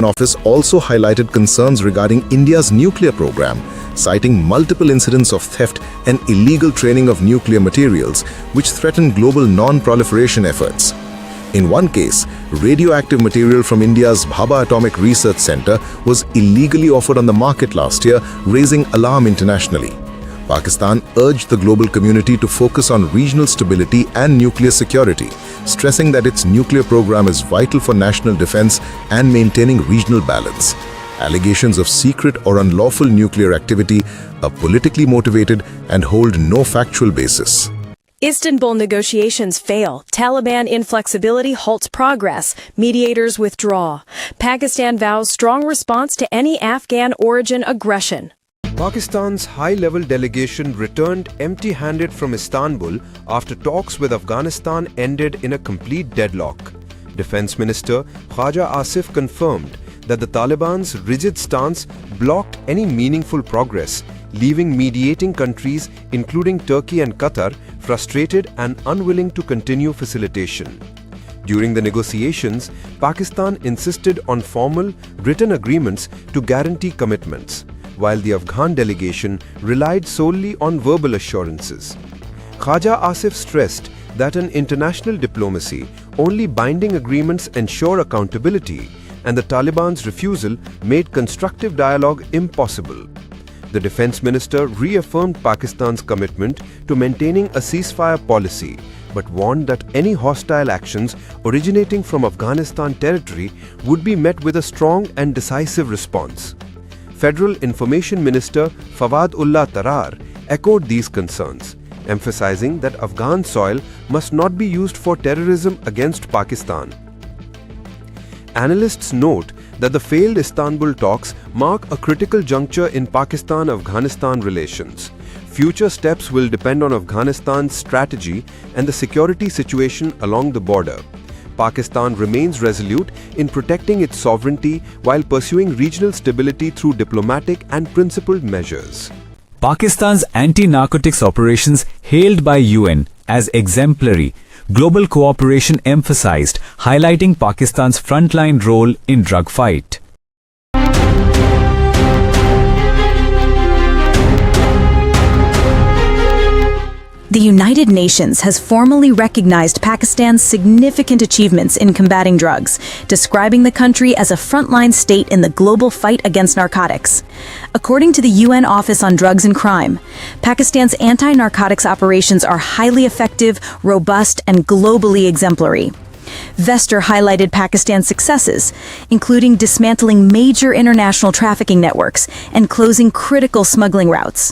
Office also highlighted concerns regarding India's nuclear program, citing multiple incidents of theft and illegal training of nuclear materials, which threaten global non-proliferation efforts. In one case, radioactive material from India's Bhabha Atomic Research Center was illegally offered on the market last year, raising alarm internationally. Pakistan urged the global community to focus on regional stability and nuclear security, stressing that its nuclear program is vital for national defense and maintaining regional balance. Allegations of secret or unlawful nuclear activity are politically motivated and hold no factual basis. Istanbul negotiations fail. Taliban inflexibility halts progress. Mediators withdraw. Pakistan vows strong response to any Afghan origin aggression. Pakistan's high-level delegation returned empty-handed from Istanbul after talks with Afghanistan ended in a complete deadlock. Defense Minister Khaja Asif confirmed that the Taliban's rigid stance blocked any meaningful progress, leaving mediating countries, including Turkey and Qatar, frustrated and unwilling to continue facilitation. During the negotiations, Pakistan insisted on formal, written agreements to guarantee commitments, while the Afghan delegation relied solely on verbal assurances. Khaja Asif stressed that in international diplomacy, only binding agreements ensure accountability, and the Taliban's refusal made constructive dialogue impossible. The defense minister reaffirmed Pakistan's commitment to maintaining a ceasefire policy, but warned that any hostile actions originating from Afghanistan territory would be met with a strong and decisive response. Federal Information Minister Fawad Ullah Tarar echoed these concerns, emphasizing that Afghan soil must not be used for terrorism against Pakistan. Analysts note that the failed Istanbul talks mark a critical juncture in Pakistan-Afghanistan relations. Future steps will depend on Afghanistan's strategy and the security situation along the border. Pakistan remains resolute in protecting its sovereignty while pursuing regional stability through diplomatic and principled measures. Pakistan's anti-narcotics operations, hailed by UN as exemplary, global cooperation emphasized, highlighting Pakistan's frontline role in drug fight. The United Nations has formally recognized Pakistan's significant achievements in combating drugs, describing the country as a frontline state in the global fight against narcotics. According to the UN Office on Drugs and Crime, Pakistan's anti-narcotics operations are highly effective, robust, and globally exemplary. Vester highlighted Pakistan's successes, including dismantling major international trafficking networks and closing critical smuggling routes.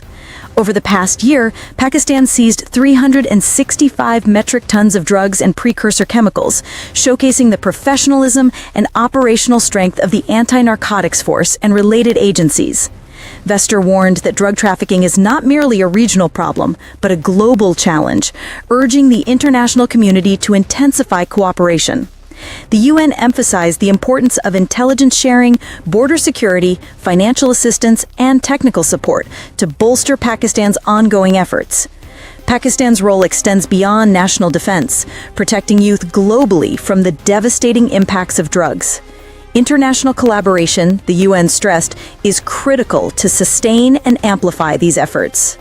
Over the past year, Pakistan seized 365 metric tons of drugs and precursor chemicals, showcasing the professionalism and operational strength of the anti-narcotics force and related agencies. Vester warned that drug trafficking is not merely a regional problem, but a global challenge, urging the international community to intensify cooperation. The UN emphasized the importance of intelligence sharing, border security, financial assistance, and technical support to bolster Pakistan's ongoing efforts. Pakistan's role extends beyond national defense, protecting youth globally from the devastating impacts of drugs. International collaboration, the UN stressed, is critical to sustain and amplify these efforts.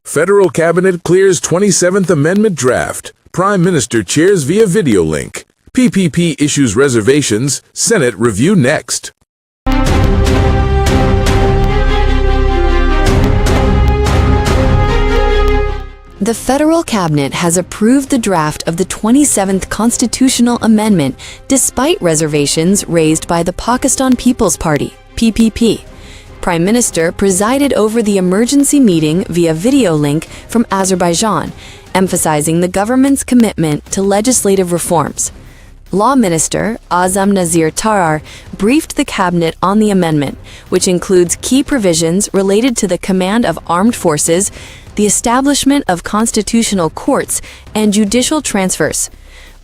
Federal Cabinet clears 27th Amendment draft. Prime Minister chairs via video link. PPP issues reservations. Senate review next. The federal cabinet has approved the draft of the 27th Constitutional Amendment despite reservations raised by the Pakistan People's Party, PPP. Prime Minister presided over the emergency meeting via video link from Azerbaijan, emphasizing the government's commitment to legislative reforms. Law Minister Azam Nazir Tarar briefed the cabinet on the amendment, which includes key provisions related to the command of armed forces, the establishment of constitutional courts, and judicial transfers.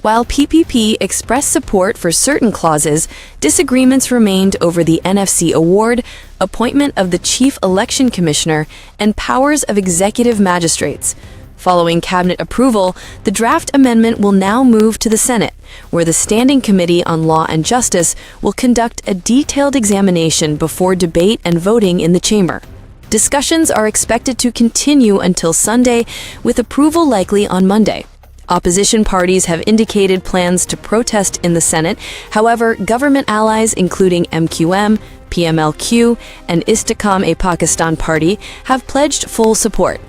While PPP expressed support for certain clauses, disagreements remained over the NFC award, appointment of the Chief Election Commissioner, and powers of executive magistrates. Following cabinet approval, the draft amendment will now move to the Senate, where the Standing Committee on Law and Justice will conduct a detailed examination before debate and voting in the chamber. Discussions are expected to continue until Sunday, with approval likely on Monday. Opposition parties have indicated plans to protest in the Senate. However, government allies including MQM, PMLQ, and Istikam-e-Pakistan Party have pledged full support.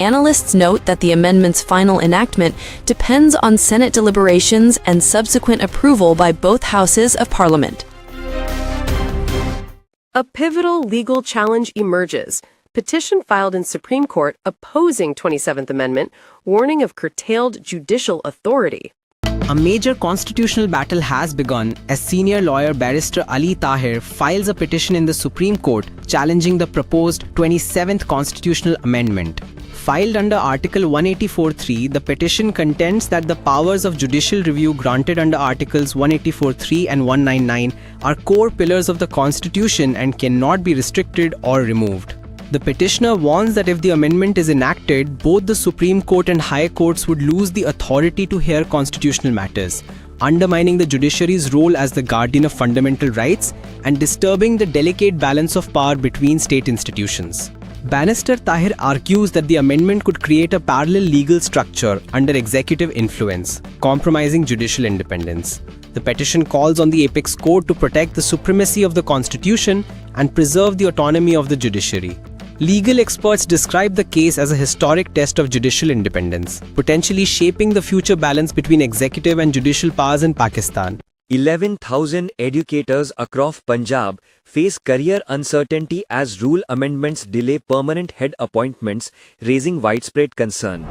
Analysts note that the amendment's final enactment depends on Senate deliberations and subsequent approval by both houses of Parliament. A pivotal legal challenge emerges. Petition filed in Supreme Court opposing 27th Amendment, warning of curtailed judicial authority. A major constitutional battle has begun as senior lawyer barrister Ali Tahir files a petition in the Supreme Court challenging the proposed 27th constitutional amendment. Filed under Article 184(3), the petition contends that the powers of judicial review granted under Articles 184(3) and 199 are core pillars of the Constitution and cannot be restricted or removed. The petitioner warns that if the amendment is enacted, both the Supreme Court and higher courts would lose the authority to hear constitutional matters, undermining the judiciary's role as the guardian of fundamental rights and disturbing the delicate balance of power between state institutions. Barrister Tahir argues that the amendment could create a parallel legal structure under executive influence, compromising judicial independence. The petition calls on the apex court to protect the supremacy of the Constitution and preserve the autonomy of the judiciary. Legal experts describe the case as a historic test of judicial independence, potentially shaping the future balance between executive and judicial powers in Pakistan. 11,000 educators across Punjab face career uncertainty as rule amendments delay permanent head appointments, raising widespread concern.